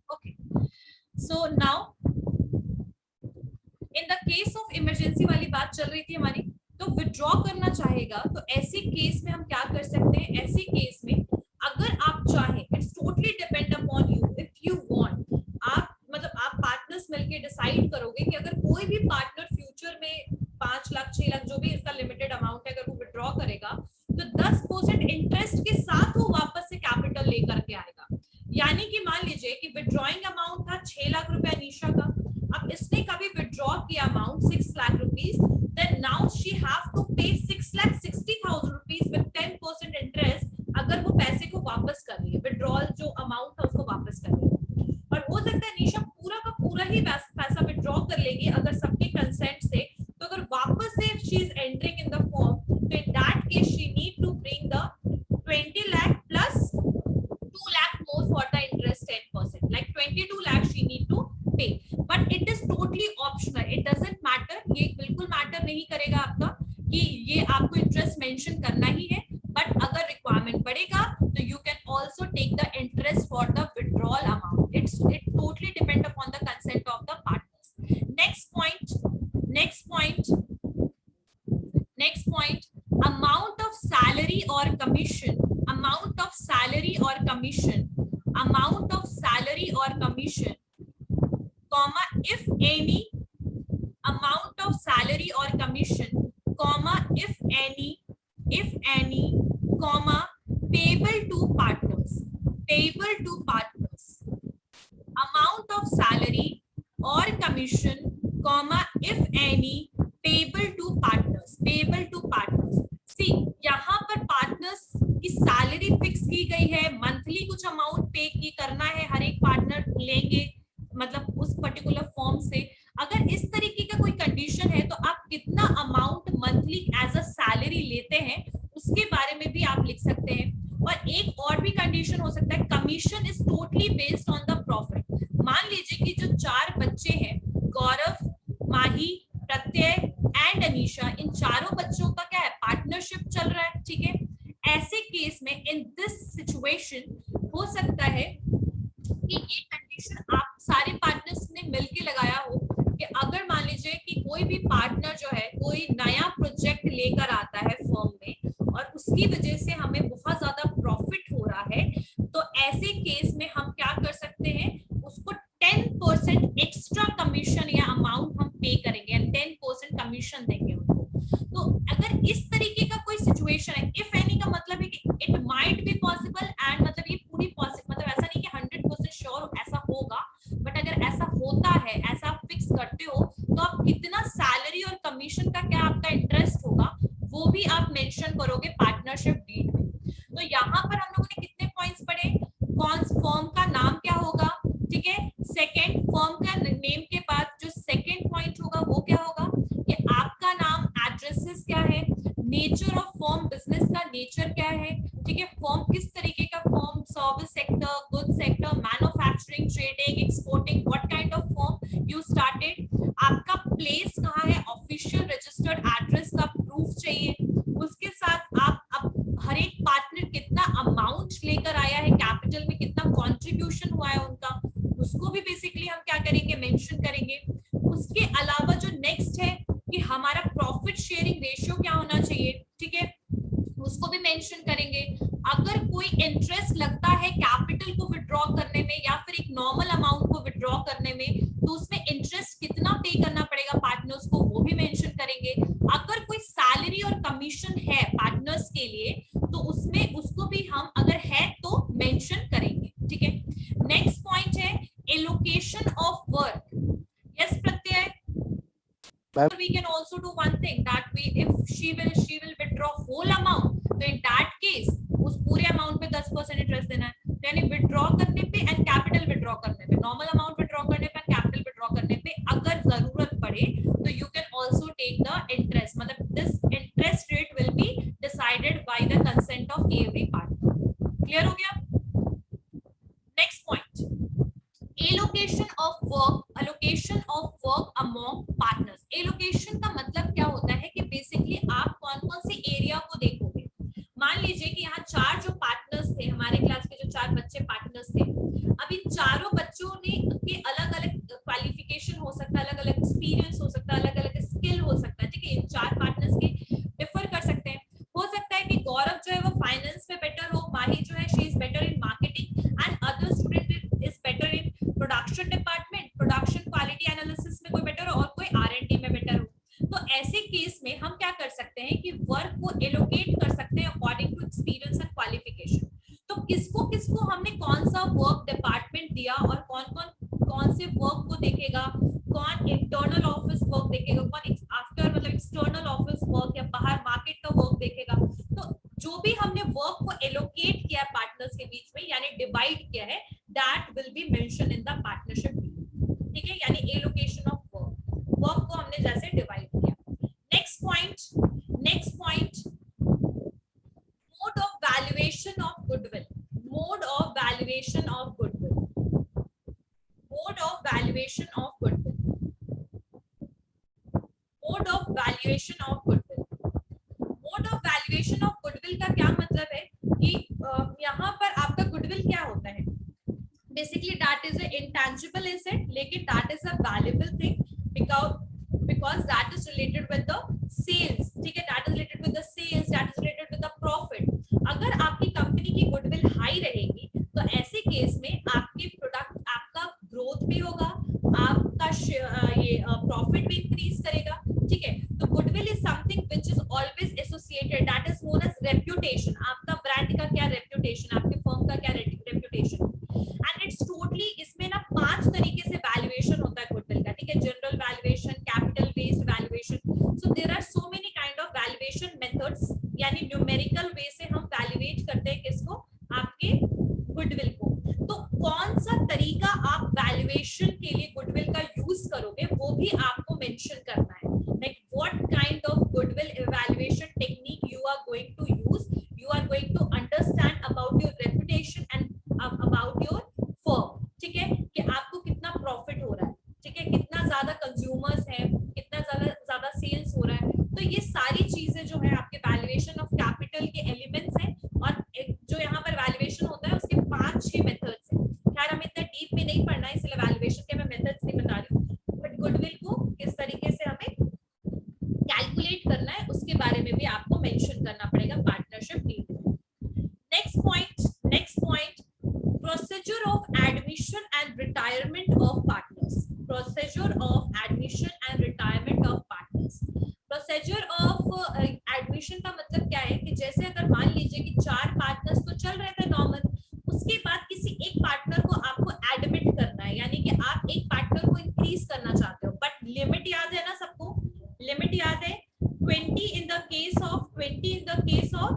Okay, so now in the case of emergency वाली बात चल रही थी हमारी, तो विड्रॉ करना चाहेगा तो ऐसे केस में हम क्या कर सकते हैं, ऐसे केस में अगर आप चाहें, it's totally depend upon you, if you want, आप मतलब आप पार्टनर्स मिलके डिसाइड करोगे कि अगर कोई भी पार्टनर फ्यूचर में 5 लाख 6 लाख जो भी इसका लिमिटेड अमाउंट है अगर वो विड्रॉ करेगा तो 10% इंटरेस्ट के साथ वो वापस से कैपिटल लेकर के आएगा। यानी कि मान लीजिए कि विड्रॉइंग अमाउंट था 6 लाख रुपया निशा का, अब इसने कभी विड्रॉ किया amount 6 lakh rupees, then now she have to pay 6,60,000 rupees with 10% interest अगर वो पैसे को वापस कर रही है, विड्रॉल जो अमाउंट है उसको वापस कर रही है। और हो सकता है निशा पूरा का पूरा ही पैसा विड्रॉ कर लेगी अगर सबके कंसेंट से, तो अगर वापस से she is entering in the form, तो in that case she need to bring the 20 lakh plus 2 lakh more for the interest 10%, like 22 lakh she need to pay, but it is totally optional, it doesn't matter, ये बिल्कुल matter नहीं करेगा आपका कि ये आपको interest mention करना ही है, बट अगर रिक्वायरमेंट पड़ेगा तो you can also take the interest for the withdrawal amount, it totally depend upon the consent of the partners। next point, amount of salary or commission, amount of salary or commission, comma if any, amount of salary or commission, comma if any, comma payable to partners, amount of salary or commission, comma if any, payable to partners, see यहाँ पर partners की salary fix की गई है, monthly कुछ amount पे की करना है, हर एक पार्टनर लेंगे मतलब उस पर्टिकुलर फॉर्म से। अगर इस तरीके का कोई कंडीशन है तो आप कितना amount monthly as a salary लेते हैं उसके बारे में भी आप लिख सकते हैं। और एक और भी कंडीशन हो सकता है, commission is totally based on the profit. मान लीजिए कि जो 4 गौरव, माही, प्रत्यय एंड अनीशा, इन चारों बच्चों का क्या है, पार्टनरशिप चल रहा है, ठीक है। ऐसे केस में इन दिस सिचुएशन हो सकता है कि ये कंडीशन आप सारे पार्टनर्स ने मिलके लगाया हो कि अगर मान लीजिए कि कोई भी पार्टनर जो है कोई नया प्रोजेक्ट लेकर आता है फर्म में और उसकी वजह से हमें बहुत ज्यादा प्रॉफिट हो रहा है, तो ऐसे केस में हम क्या कर सकते हैं, उसको 10% एक्स्ट्रा कमीशन या अमाउंट हम पे करेंगे या 10% कमीशन देंगे उनको। तो अगर इस तरीके का कोई सिचुएशन है, इफ एनी का मतलब है कि it might be possible and मतलब ये पूरी पॉसिबल, मतलब ऐसा नहीं कि 100% श्योर ऐसा होगा, बट अगर ऐसा होता है, ऐसा आप फिक्स करते हो, तो आप कितना सैलरी और कमीशन का क्या आपका इंटरेस्ट होगा वो भी आप मेंशन करोगे पार्टनरशिप डीड में। तो यहाँ पर हम लोगों ने कितने पॉइंट्स पढ़े, कौन फर्म का नाम क्या होगा, ठीक है। सेकंड, फर्म का नेम के बाद जो सेकंड पॉइंट होगा वो क्या होगा, कि आपका नाम, एड्रेसेस क्या है, नेचर ऑफ फर्म, बिजनेस का नेचर क्या है, ठीक है, फर्म किस तरीके का firm, service sector, good sector, manufacturing, trading, exporting, what kind of firm you started, आपका प्लेस कहाँ है, ऑफिशियल रजिस्टर्ड एड्रेस का प्रूफ चाहिए, उसके साथ आप हर एक पार्टनर कितना अमाउंट लेकर आया है, कैपिटल में कितना कंट्रीब्यूशन हुआ है उनका, उसको भी बेसिकली हम क्या करेंगे, मेंशन करेंगे। उसके अलावा जो नेक्स्ट है कि हमारा प्रॉफिट शेयरिंग रेशियो क्या होना चाहिए, ठीक है, उसको भी मेंशन करेंगे। अगर कोई इंटरेस्ट लगता है कैपिटल को विड्रॉ करने में या फिर एक नॉर्मल अमाउंट को विड्रॉ करने में, तो उसमें इंटरेस्ट कितना पे करना पड़ेगा पार्टनर्स को, वो भी मेंशन करेंगे। अगर कोई सैलरी और कमीशन है पार्टनर्स के लिए, तो उसमें उसको भी हम अगर है तो मेंशन करेंगे, ठीक है। नेक्स्ट पॉइंट है allocation of work. Yes Pratyaya, we can also do one thing that we, if she will withdraw whole amount, तो in that case उस पूरे अमाउंट पे 10% इंटरेस्ट देना है, यानी विड्रॉ करने पे एंड कैपिटल विड्रॉ करने पे, नॉर्मल अमाउंट विड्रॉ करने पे एंड कैपिटल विड्रॉ करने पे अगर जरूरत पड़े तो you can also take the interest, मतलब this interest rate will be decided by the consent of every partner. Clear हो गया। Next point, allocation of work, allocation of work among partners. Allocation का मतलब क्या होता है कि बेसिकली आप कौन कौन से एरिया को देखोगे। मान लीजिए कि यहाँ 4 जो पार्टनर्स थे, हमारे क्लास के जो 4 बच्चे पार्टनर्स थे, अब इन चारों बच्चों ने के अलग अलग क्वालिफिकेशन हो सकता है, अलग अलग एक्सपीरियंस हो सकता है, अलग अलग स्किल हो सकता है, ठीक है, इन 4 पार्टनर्स के डिफर कर सकते हैं। हो सकता है कि गौरव जो है वो फाइनेंस में बेटर हो, माही जो है she is better in marketing and other student is better in production department, production quality analysis में कोई बेटर हो और कोई R&D में बेटर हो। तो ऐसे केस में हम क्या कर सकते हैं कि वर्क को एलोकेट कर सकते हैं according to experience and qualification. तो किसको किसको हमने कौन सा वर्क डिपार्टमेंट दिया और कौन से वर्क को देखेगा, कौन इंटरनल ऑफिस वर्क देखेगा, कौन आफ्टर मतलब एक्सटर्नल ऑफिस वर्क या बाहर मार्केट का वर्क देखेगा। तो जो भी हमने वर्क को एलोकेट किया पार्टनर्स के बीच में, यानी डिवाइड किया है, that will be mention in the partnership, ठीक है, यानी एलोकेशन ऑफ वर्क को हमने जैसे डिवाइड किया। Next point, mode of valuation of goodwill, mode of valuation of goodwill, mode of valuation of goodwill, mode of valuation of goodwill. Mode of valuation of goodwill का क्या मतलब है कि यहाँ पर आपका गुडविल क्या होता है, basically that is a intangible asset, लेकिन that is a valuable thing because that is related with the sales, ठीक है, that is related with the sales, that is related with the profit। अगर आपकी company की goodwill high रहेगी तो ऐसे case में आपके प्रोडक्ट, आपका ग्रोथ भी होगा, आपका ये प्रॉफिट भी इंक्रीज करेगा, ठीक है। तो goodwill is something which is always associated, that is known as reputation. आपका ब्रांड का क्या रेप्यूटेशन, आपके फर्म का क्या रेप्यूटेशन, एंड इट्स टोटली, इसमें ना 5 तरीके से वैल्यूएशन होता है गुडविल का, ठीक है, general valuation, capital based valuation. So there are so many kind of valuation methods, यानी न्यूमेरिकल वे से हम वैल्यूएट करते हैं किसको, आपके गुडविल को। तो कौन सा तरीका आप वैल्यूएशन के लिए गुडविल का यूज करोगे वो भी आपको मेंशन करना है, like what kind of goodwill evaluation technique you are going to use, you are going to understand about your reputation and about your firm, ठीक है, कि आपको कितना प्रॉफिट हो रहा है, ठीक है, कितना ज्यादा कंज्यूमर्स है, कितना ज्यादा सेल्स हो रहा है। तो ये सारी चीजें जो है आपके वैल्यूएशन ऑफ कैपिटल के एलिमेंट्स हैं, और जो यहाँ पर वैल्यूएशन होता है उसके 5-6 मेथड्स हैं। खैर हमें इतना डीप में नहीं पढ़ना है, इसलिए वैल्यूएशन के मैं मेथड्स नहीं बता रही हूँ, बट गुडविल को किस तरीके से हमें कैलकुलेट करना है उसके बारे में भी आपको मेंशन करना पड़ेगा पार्टनरशिप डीड में। Next point, procedure of admission and retirement of partners. Procedure of admission and retirement of partners. Procedure of admission का मतलब क्या है कि जैसे अगर मान लीजिए कि 4 पार्टनर्स तो चल रहे थे नॉर्मल, उसके बाद किसी एक पार्टनर को आपको एडमिट करना है, यानी कि आप एक पार्टनर को इंक्रीज करना चाहते हो, बट लिमिट याद है ना सबको, लिमिट याद है 20 in the case of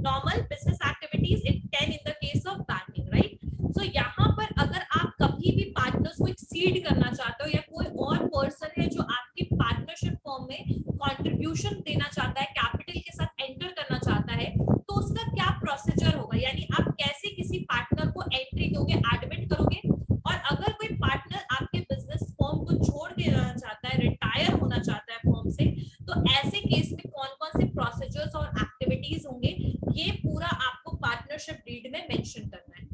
normal business activities, 10 in the case of banking, right? So यहाँ पर अगर आप कभी भी पार्टनर्स को एक्सीड करना चाहते हो या कोई और पर्सन है जो आपकी पार्टनरशिप फर्म में कंट्रीब्यूशन देना चाहता है, कैपिटल के साथ एंटर करना चाहता है, तो उसका क्या प्रोसीजर होगा, यानी आप कैसे किसी पार्टनर को एंट्री दोगे, एडमिट करोगे। और अगर कोई पार्टनर आपके बिजनेस फर्म को छोड़ के जाना चाहता है, रिटायर होना चाहता है फर्म से, तो ऐसे केस में कौन कौन से प्रोसीजर्स और एक्टिविटीज होंगे, ये पूरा आपको पार्टनरशिप डीड में मेंशन करना है।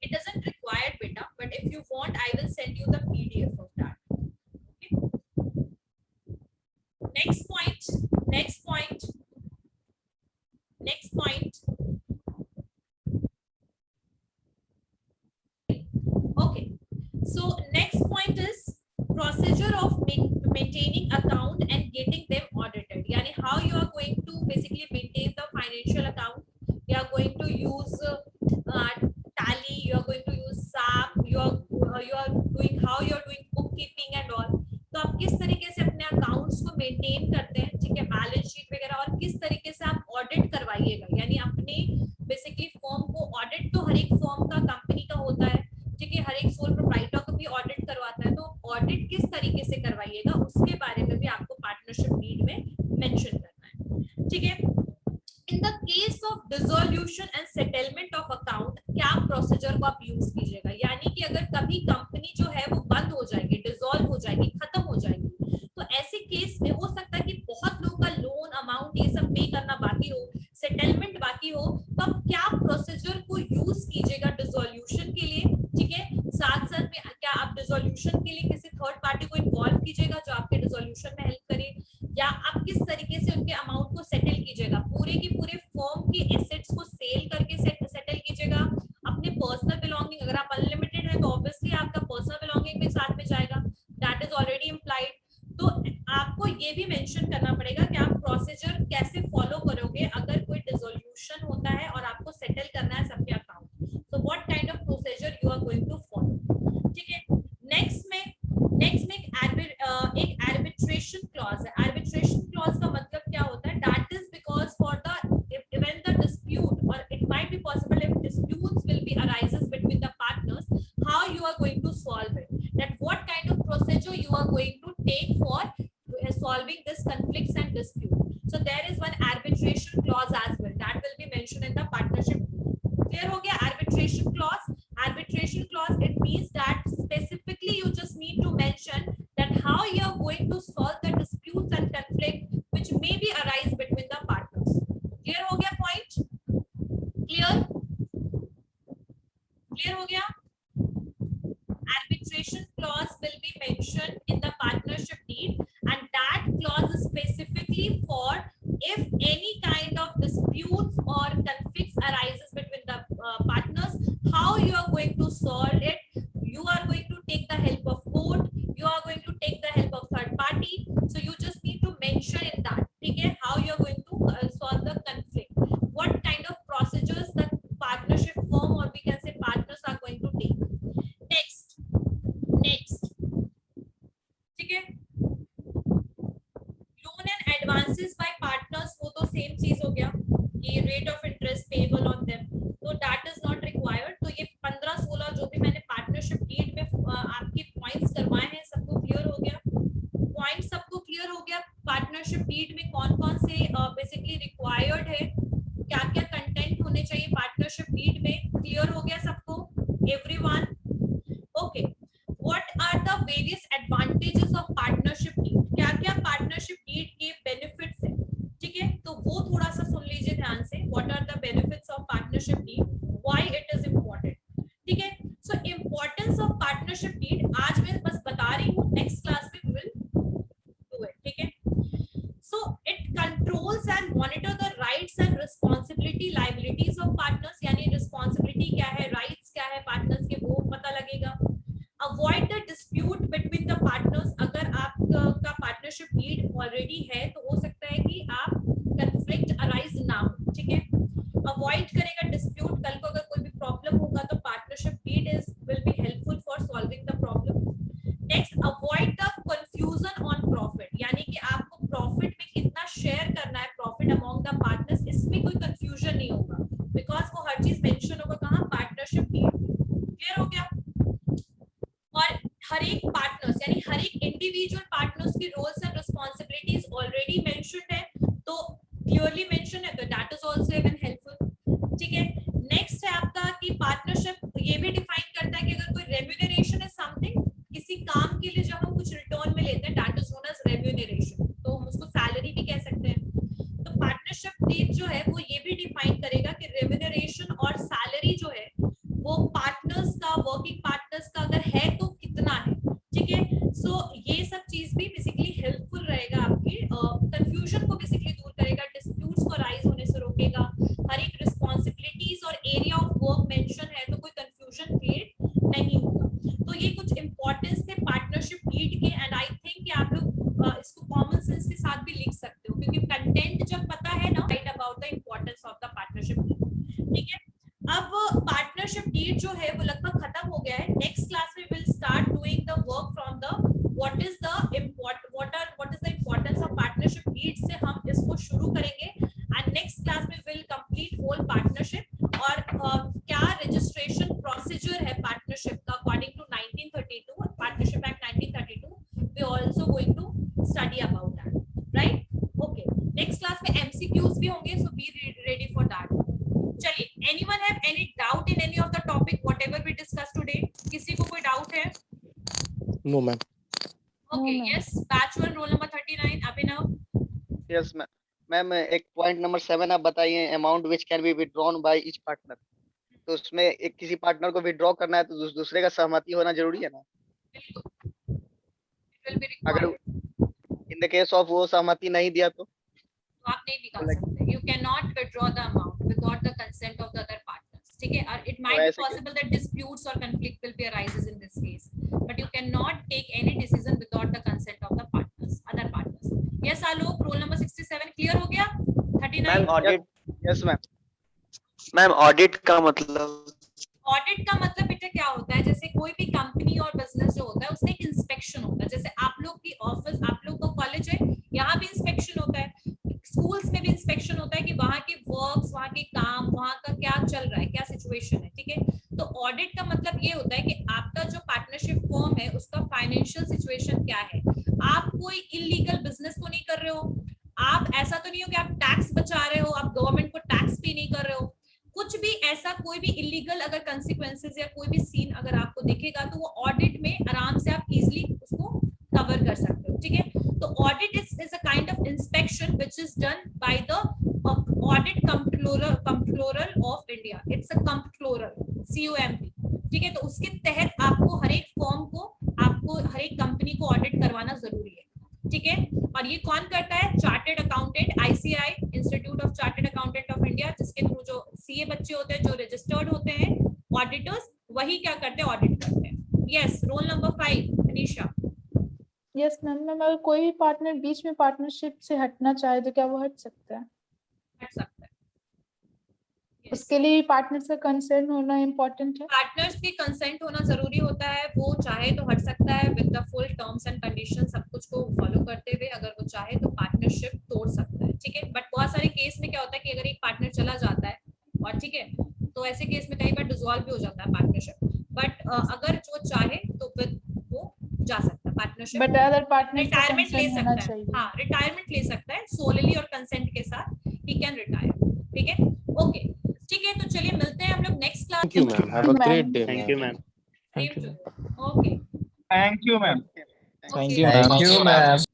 It doesn't require beta, but if you want, I will send you the PDF of that. Okay? Next point. Okay. So next point is procedure of maintaining account and getting them audited. Yani how you are going to basically maintain the financial account. You are going to use Tally, you are going to use SAP, you are doing how you are doing bookkeeping and all. तो आप किस तरीके से अपने accounts को maintain करते हैं, ठीक है, बैलेंस शीट वगैरह, और किस तरीके से आप ऑडिट करवाइएगा, यानी अपने बेसिकली फर्म को ऑडिट तो हर एक फर्म का कंपनी का होता है, ठीक है, हर एक सोल प्रोप्राइटर को भी ऑडिट करवाता है, तो ऑडिट किस तरीके से करवाइएगा उसके बारे में भी आपको पार्टनरशिप डीड में मेंशन करना है, ठीक है। In the case of dissolution and settlement of account, क्या प्रोसीजर को आप यूज कीजिएगा, यानी कि अगर कभी कंपनी जो है वो बंद हो जाएगी, डिसॉल्व हो जाएगी, खत्म हो जाएगी, तो ऐसे केस में हो सकता है कि बहुत लोगों का लोन अमाउंट ये सब पे करना बाकी हो, सेटलमेंट बाकी हो, तो आप क्या प्रोसीजर को यूज कीजिएगा डिसोल्यूशन के लिए, ठीक है। साथ साथ में क्या आप डिसोल्यूशन के लिए किसी थर्ड पार्टी को इन्वॉल्व कीजिएगा जो आपके डिसोल्यूशन में हेल्प करे, या आप किस तरीके से उनके अमाउंट को सेटल कीजिएगा, पूरे की पूरे फर्म की एसेट्स को सेल करके सेटल कीजिएगा, अपने पर्सनल बिलोंगिंग, अगर आप अनलिमिटेड है तो ऑब्वियसली आपका पर्सनल बिलोंगिंग भी साथ में जाएगा, दैट इज ऑलरेडी इम्प्लाइड। तो आपको ये भी मेंशन करना पड़ेगा कि आप प्रोसीजर कैसे फॉलो करोगे अगर कोई डिसोल्यूशन होता है और आपको सेटल करना है सबके account, so what kind of procedure you are going to follow, ठीक है। नेक्स्ट में एक आर्बिट्रेशन क्लॉज है। आर्बिट्रेशन क्लॉज का मतलब क्या होता है, that is because for the even the dispute, और it might be possible if disputes will be arises between the partners, how you are going to solve it, that what kind of procedure you are going to take for solving this conflicts and dispute. So there is one arbitration clause as well that will be mentioned in the partnership. Clear ho gaya arbitration clause? Arbitration clause, it means that specifically you just need to mention that how you are going to solve the disputes and conflict which may be arise between the partners. Clear ho gaya point? Clear ho gaya? Arbitration clause will be mentioned in the partnership deed, and that clause is specifically for if any kind of disputes or conflicts arises between the partners, how you are going to solve it. You are going to take the help of court, you are going to take the help of third party, so you just need to mention in that, okay, how you are going to solve the conflict, what kind of procedures the partnership firm or we can say partners are going to take. Next, ठीक है, loan and advances by partners, वो तो same चीज हो गया, ये rate of interest payable on them, तो that is not required. तो ये 15-16 जो भी मैंने पार्टनरशिप डीड में आपके पॉइंट्स करवाए हैं, सबको क्लियर हो गया, पॉइंट सबको क्लियर हो गया, पार्टनरशिप डीड में कौन कौन से बेसिकली रिक्वायर्ड है, क्या क्या कंटेंट होने चाहिए पार्टनरशिप डीड में, क्लियर हो गया पार्टनरशिप डीड ऑलरेडी है तो हो सकता है कि आप कंफ्लिक्ट अराइज ना हो, ठीक है। अवॉइड करेगा डिस्प्यूट, कल को अगर कोई भी प्रॉब्लम होगा तो partnership deed will be helpful for solving the problem. Next, avoid the confusion on profit, यानी कि आपको प्रॉफिट में कितना शेयर करना है, प्रॉफिट अमंग द पार्टनर्स, इसमें कोई कंफ्यूजन नहीं होगा, बिकॉज वो हर चीज मेंशन होगा कहाँ, पार्टनरशिप डीड। क्लियर हो गया। और हर एक पार्टनर्स यानी हर एक इंडिविजुअल पार्टनर्स की roles and responsibilities already mentioned है, तो क्लियरली मेंशन है, तो that is also even helpful, ठीक है। नेक्स्ट है आपका कि पार्टनरशिप ये भी डिफाइन करता है कि अगर कोई रेम्यूनरेशन इज समथिंग, किसी काम के लिए जब हम कुछ रिटर्न में लेते हैं, that is known as remuneration, तो हम उसको सैलरी भी कह सकते हैं। तो पार्टनरशिप डीड जो है वो ये भी डिफाइन करेगा कि रेम्यूनरेशन और सैलरी जो है वो पार्टनर्स का, वर्किंग पार्टनर्स का अगर है तो कितना है, ठीक है। सो ये सब चीज भी बेसिकली हेल्पफुल रहेगा, आपकी कंफ्यूजन को बेसिकली दूर करेगा, डिस्प्यूट्स को राइज होने से रोकेगा, हर एक रिस्पांसिबिलिटीज और एरिया ऑफ वर्क मेंशन है तो कोई कंफ्यूजन क्रिएट नहीं होगा। तो ये कुछ इंपॉर्टेंस थे पार्टनरशिप डीड के, एंड आई थिंक कि आप लोग इसको कॉमन सेंस के साथ भी लिख सकते हो, क्योंकि कंटेंट जब पता है ना, right about the importance of the partnership deed, ठीक है। अब पार्टनरशिप डीड जो है वो लगभग खत्म हो गया है। नेक्स्ट क्लास में will start doing the work from the what is the importance of partnership deed से हम इसको शुरू करेंगे, एंड नेक्स्ट क्लास में विल कंप्लीट होल पार्टनरशिप और क्या रजिस्ट्रेशन प्रोसीजर है पार्टनरशिप का according to 1932 partnership act 1932, we also going to study about that, right. Okay, next class में एमसीक्यूज भी होंगे, so be ready for that. चलिए, anyone have any doubt in any of the topic whatever we discussed today? किसी को कोई doubt है? No ma'am. Okay, yes, batch 1 roll number 39 Abhinav. Yes ma'am. Ma'am एक point number 7 आप बताइए, amount which can be withdrawn by each partner, तो उसमें एक किसी पार्टनर को विथड्रॉ करना है तो दूसरे का सहमति होना जरूरी है ना? बिल्कुल, it will be अगर required। In the case of वो सहमति नहीं दिया तो आप नहीं निकाल सकते, you cannot withdraw the amount without the consent of the other partners, ठीक है। और it might be possible that disputes or conflict will be arises in this case, but you cannot take any decision without the consent of the partners, other partners। yes Alok, roll number 67 clear हो गया? 39 ma'am audit, yes ma'am. Ma'am audit का मतलब, audit का मतलब बेटा क्या होता है, जैसे कोई भी कंपनी और बिजनेस जो होता है उसमें एक इंस्पेक्शन होता है, जैसे आप लोग की ऑफिस, आप लोग का कॉलेज है, यहाँ भी इंस्पेक्शन होता है, स्कूल्स में भी इंस्पेक्शन होता है कि वहाँ के वर्क्स, वहाँ के काम, वहाँ का क्या चल रहा है, क्या सिचुएशन है, ठीक है। तो ऑडिट का मतलब ये होता है कि आपका जो पार्टनरशिप फर्म है उसका फाइनेंशियल सिचुएशन क्या है, आप कोई इलीगल बिजनेस तो नहीं कर रहे हो, आप ऐसा तो नहीं हो कि आप टैक्स बचा रहे हो, आप गवर्नमेंट को टैक्स पे नहीं कर रहे हो, कुछ भी ऐसा कोई भी इलीगल अगर कंसिक्वेंसेस या कोई भी सीन अगर आपको दिखेगा तो वो ऑडिट में आराम से आप इजीली उसको कवर कर सकते हो, ठीक है। तो audit is a kind of inspection which is done by the audit controller of India, it's a controller, COMP, ठीक है। तो उसके तहत आपको हर एक फर्म को, आपको हर एक कंपनी को ऑडिट करवाना जरूरी है, ठीक है। और ये कौन करता है? Chartered accountant, ICAI, institute of chartered accountant of India, जिसके थ्रू जो CA बच्चे होते हैं, जो रजिस्टर्ड होते हैं ऑडिटर्स, वही क्या करते हैं, ऑडिट करते हैं। Yes, roll number 5 Anisha. Yes ma'am, अगर कोई भी पार्टनर बीच में पार्टनरशिप से हटना चाहे तो क्या वो हट सकता है? हट सकता है। उसके लिए पार्टनर्स का कंसर्न होना इम्पोर्टेंट है। पार्टनर्स के कंसेंट होना जरूरी होता है, वो चाहे तो हट सकता है with the full terms and condition, सब कुछ को फॉलो करते हुए अगर वो चाहे तो पार्टनरशिप तोड़ सकता है, ठीक है। बट बहुत सारे केस में क्या होता है कि अगर एक पार्टनर चला जाता है और ठीक है, तो ऐसे केस में कई बार डिसॉल्व भी हो जाता है पार्टनरशिप, बट अगर जो चाहे तो फिर वो जा सकता है partnership, but other partner retirement ले सकता है, हाँ रिटायरमेंट ले सकता है सोलली और कंसेंट के साथ, ही कैन रिटायर, ठीक है। ओके, ठीक है, तो चलिए मिलते हैं हम लोग next class. Thank you ma'am, have a great day. Thank you ma'am. Okay, thank you ma'am. Thank you ma'am.